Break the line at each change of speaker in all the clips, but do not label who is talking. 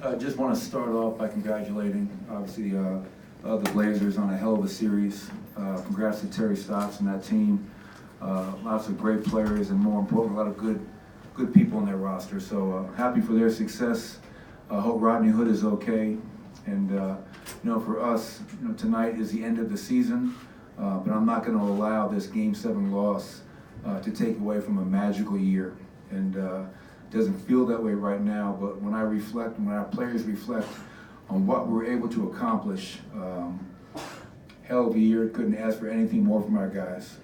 I just want to start off by congratulating, obviously, the Blazers on a hell of a series. Congrats to Terry Stotts and that team. Lots of great players, and more importantly, a lot of good people on their roster. So happy for their success. Hope Rodney Hood is okay. And for us, tonight is the end of the season. But I'm not going to allow this Game 7 loss to take away from a magical year. And it doesn't feel that way right now, but when our players reflect on what we were able to accomplish, hell of a year. Couldn't ask for anything more from our guys.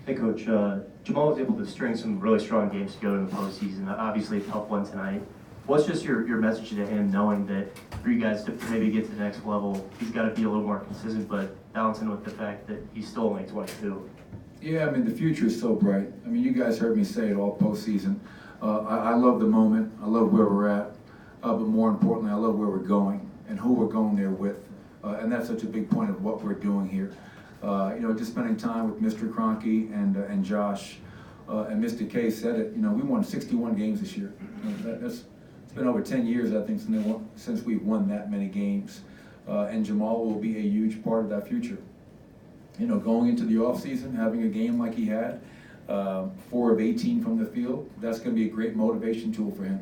Hey, Coach. Jamal was able to string some really strong games together in the postseason. Obviously, a tough one tonight. What's just your message to him, knowing that for you guys to maybe get to the next level, he's got to be a little more consistent, but balancing with the fact that he's still only 22?
Yeah, the future is so bright. You guys heard me say it all postseason. I love the moment. I love where we're at. But more importantly, I love where we're going and who we're going there with. And that's such a big point of what we're doing here. Just spending time with Mr. Kroenke and Josh. And Mr. K said it, we won 61 games this year. It's been over 10 years, I think, since we've won that many games. And Jamal will be a huge part of that future. Going into the offseason, having a game like he had, 4 of 18 from the field, that's going to be a great motivation tool for him.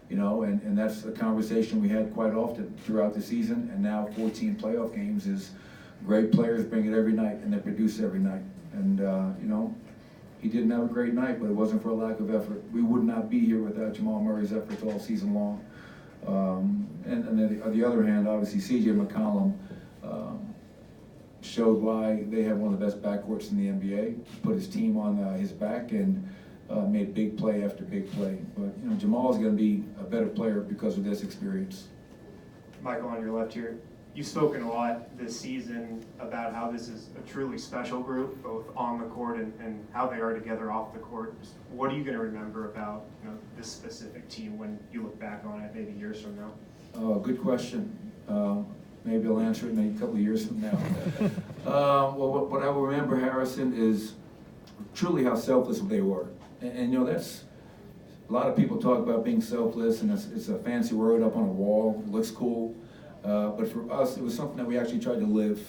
And that's a conversation we had quite often throughout the season. And now 14 playoff games is great players bring it every night, and they produce every night. And, he didn't have a great night, but it wasn't for a lack of effort. We would not be here without Jamal Murray's efforts all season long. And then on the other hand, obviously, C.J. McCollum showed why they have one of the best backcourts in the NBA, put his team on his back, and made big play after big play. But Jamal is going to be a better player because of this experience.
Michael, on your left here, you've spoken a lot this season about how this is a truly special group, both on the court and how they are together off the court. What are you going to remember about this specific team when you look back on it maybe years from now?
Good question. Maybe I'll answer it maybe a couple of years from now. Well, what I will remember, Harrison, is truly how selfless they were. And that's, a lot of people talk about being selfless, and it's a fancy word up on a wall. It looks cool. But for us, it was something that we actually tried to live.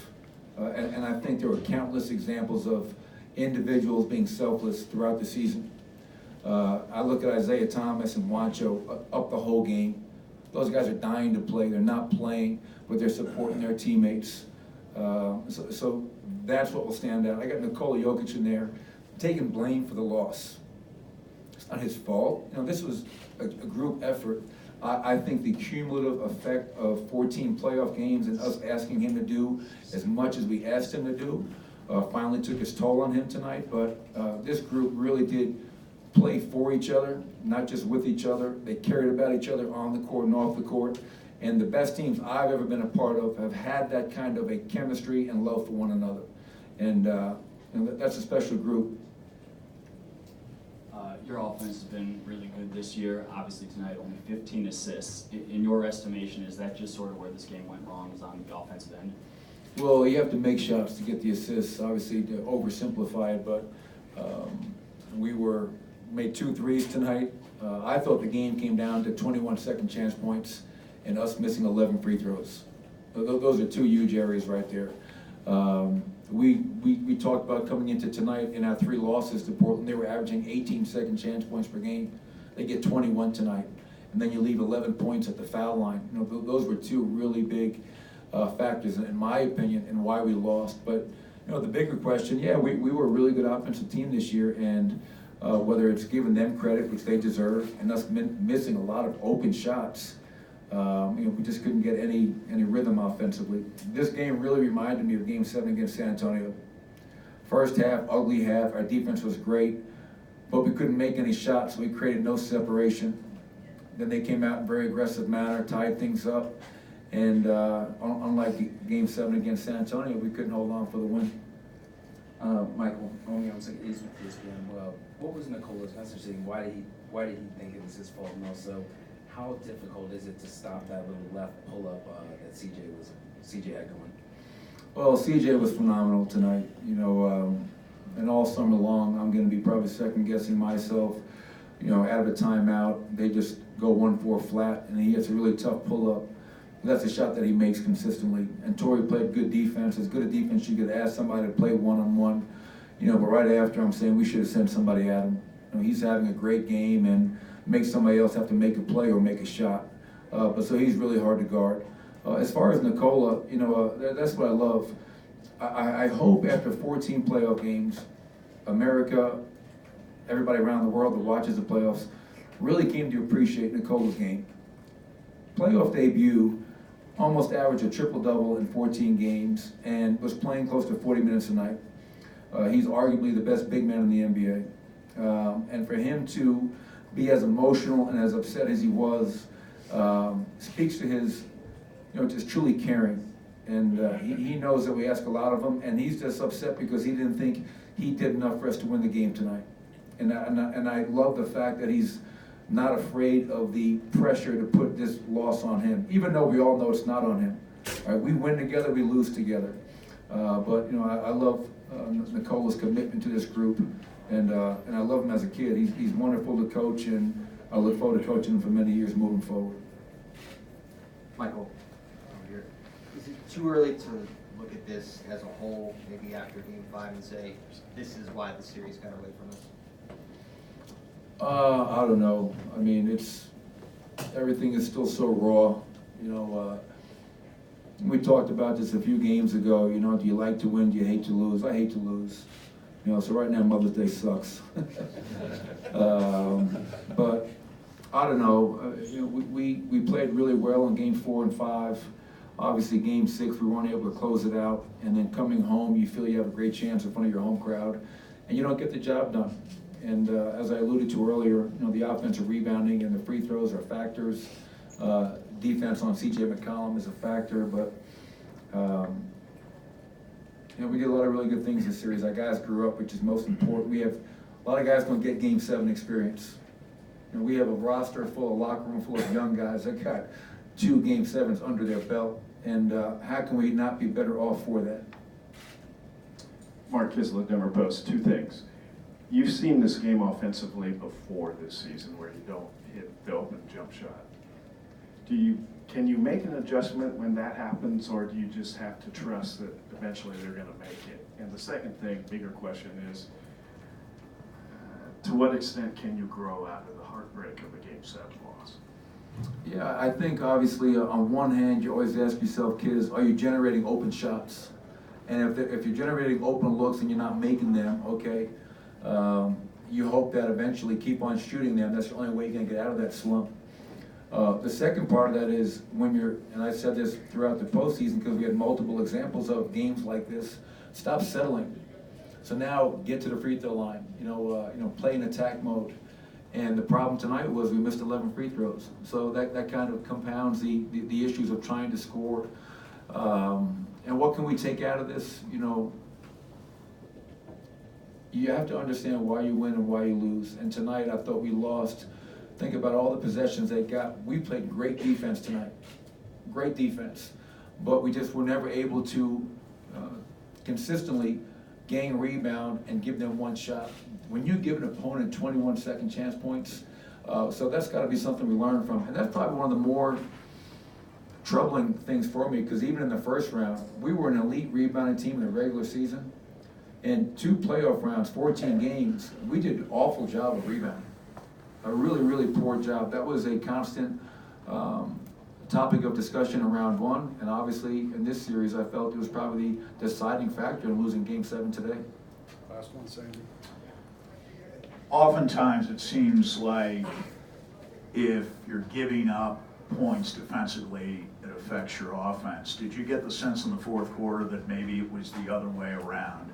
And I think there were countless examples of individuals being selfless throughout the season. I look at Isaiah Thomas and Juancho up the whole game. Those guys are dying to play. They're not playing, but they're supporting their teammates. So that's what will stand out. I got Nikola Jokic in there taking blame for the loss. It's not his fault. This was a group effort. I think the cumulative effect of 14 playoff games and us asking him to do as much as we asked him to do finally took its toll on him tonight. But this group really did play for each other, not just with each other. They cared about each other on the court and off the court. And the best teams I've ever been a part of have had that kind of a chemistry and love for one another. And that's a special group.
Your offense has been really good this year. Obviously tonight, only 15 assists. In your estimation, is that just sort of where this game went wrong, is on the offensive end?
Well, you have to make shots to get the assists, obviously, to oversimplify it, but we made 2 threes tonight. I thought the game came down to 21 second chance points and us missing 11 free throws. Those are 2 huge areas right there. We talked about coming into tonight in our 3 losses to Portland. They were averaging 18 second chance points per game. They get 21 tonight. And then you leave 11 points at the foul line. Those were 2 really big factors, in my opinion, in why we lost. But, the bigger question, we were a really good offensive team this year, and whether it's giving them credit, which they deserve, and us missing a lot of open shots, we just couldn't get any rhythm offensively. This game really reminded me of Game 7 against San Antonio. First half, ugly half. Our defense was great, but we couldn't make any shots, so we created no separation. Then they came out in a very aggressive manner, tied things up, and unlike Game 7 against San Antonio, we couldn't hold on for the win.
Michael, only on second is with this game. What was Nikola's message? Why did he think it was his fault? And also, how difficult is it to stop that little left pull-up that CJ had going?
Well, CJ was phenomenal tonight. And all summer long, I'm going to be probably second-guessing myself. Out of a timeout, they just go 1-4 flat, and he hits a really tough pull-up. That's a shot that he makes consistently. And Torrey played good defense, as good a defense you could ask somebody to play one-on-one. But right after, I'm saying we should have sent somebody at him. He's having a great game and makes somebody else have to make a play or make a shot. But so he's really hard to guard. As far as Nikola, that's what I love. I hope after 14 playoff games, America, everybody around the world that watches the playoffs, really came to appreciate Nikola's game. Playoff debut, almost averaged a triple-double in 14 games and was playing close to 40 minutes a night. He's arguably the best big man in the NBA. And for him to be as emotional and as upset as he was, speaks to his, just truly caring. And he knows that we ask a lot of him, and he's just upset because he didn't think he did enough for us to win the game tonight. And I love the fact that he's not afraid of the pressure to put this loss on him, even though we all know it's not on him. All right, we win together, we lose together. But I love Nikola's commitment to this group, and I love him as a kid. He's wonderful to coach, and I look forward to coaching him for many years moving forward.
Michael, over here. Is it too early to look at this as a whole, maybe after Game 5, and say, this is why the series got away from us?
I don't know. I mean, everything is still so raw. We talked about this a few games ago. Do you like to win? Do you hate to lose? I hate to lose. So right now Mother's Day sucks. But I don't know. We played really well in Game 4 and 5. Obviously, Game 6 we weren't able to close it out. And then coming home, you feel you have a great chance in front of your home crowd, and you don't get the job done. And as I alluded to earlier, the offensive rebounding and the free throws are factors. Defense on C.J. McCollum is a factor, but we did a lot of really good things this series. Our guys grew up, which is most important. We have a lot of guys going to get Game 7 experience. We have a roster full, a locker room full of young guys that got 2 Game 7s under their belt, and how can we not be better off for that?
Mark Kislett, Denver Post. 2 things. You've seen this game offensively before this season where you don't hit the open jump shot. Can you make an adjustment when that happens, or do you just have to trust that eventually they're going to make it? And the second thing, bigger question is, to what extent can you grow out of the heartbreak of a Game 7 loss?
Yeah, I think obviously on one hand, you always ask yourself, kids, are you generating open shots? And if you're generating open looks and you're not making them, okay, you hope that eventually keep on shooting them. That's the only way you're going to get out of that slump. The second part of that is when and I said this throughout the postseason because we had multiple examples of games like this, stop settling. So now get to the free throw line, play in attack mode. And the problem tonight was we missed 11 free throws. So that kind of compounds the issues of trying to score. And what can we take out of this? You have to understand why you win and why you lose. And tonight I thought we lost. Think about all the possessions they got. We played great defense tonight. Great defense. But we just were never able to consistently gain rebound and give them one shot. When you give an opponent 21 second chance points, so that's got to be something we learn from. And that's probably one of the more troubling things for me, because even in the first round, we were an elite rebounding team in the regular season. In 2 playoff rounds, 14 games, we did an awful job of rebounding. A really, really poor job. That was a constant topic of discussion in round 1, and obviously in this series, I felt it was probably the deciding factor in losing Game 7 today.
Last one, Sandy.
Oftentimes it seems like if you're giving up points defensively, it affects your offense. Did you get the sense in the fourth quarter that maybe it was the other way around?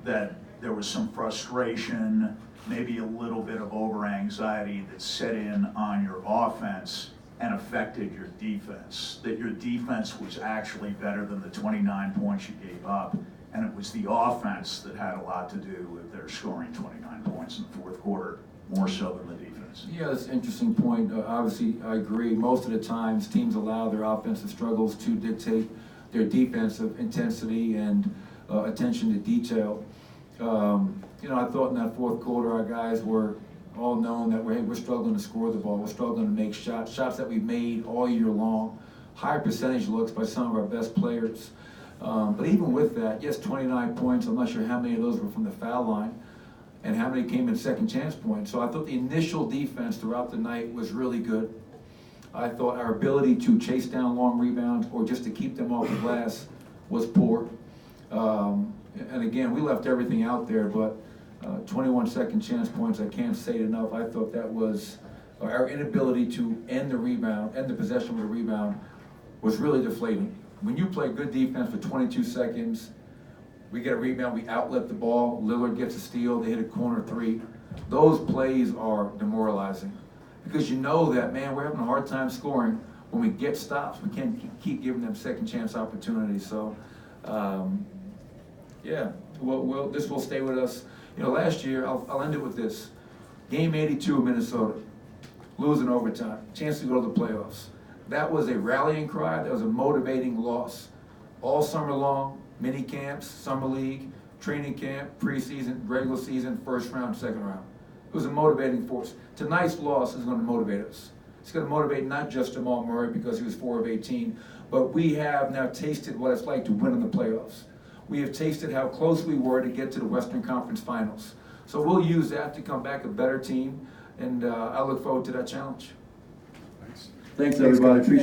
That there was some frustration, maybe a little bit of over-anxiety that set in on your offense and affected your defense? That your defense was actually better than the 29 points you gave up, and it was the offense that had a lot to do with their scoring 29 points in the fourth quarter, more so than the defense?
Yeah, that's an interesting point. Obviously, I agree. Most of the times, teams allow their offensive struggles to dictate their defensive intensity and attention to detail. I thought in that fourth quarter, our guys were all known that we're struggling to score the ball. We're struggling to make shots that we've made all year long. High percentage looks by some of our best players. But even with that, yes, 29 points. I'm not sure how many of those were from the foul line and how many came in second chance points. So I thought the initial defense throughout the night was really good. I thought our ability to chase down long rebounds or just to keep them off the glass was poor. And again, we left everything out there, but 21 second chance points, I can't say it enough. I thought that was our inability to end the possession with a rebound was really deflating. When you play good defense for 22 seconds, we get a rebound, we outlet the ball, Lillard gets a steal, they hit a corner three. Those plays are demoralizing because you know that, man, we're having a hard time scoring. When we get stops, we can't keep giving them second chance opportunities. So, yeah, this will stay with us. You know, last year, I'll end it with this. Game 82 of Minnesota, losing overtime, chance to go to the playoffs. That was a rallying cry. That was a motivating loss. All summer long, mini camps, summer league, training camp, preseason, regular season, first round, second round. It was a motivating force. Tonight's loss is going to motivate us. It's going to motivate not just Jamal Murray because he was 4 of 18, but we have now tasted what it's like to win in the playoffs. We have tasted how close we were to get to the Western Conference Finals. So we'll use that to come back a better team, and I look forward to that challenge.
Thanks.
Thanks, everybody. Appreciate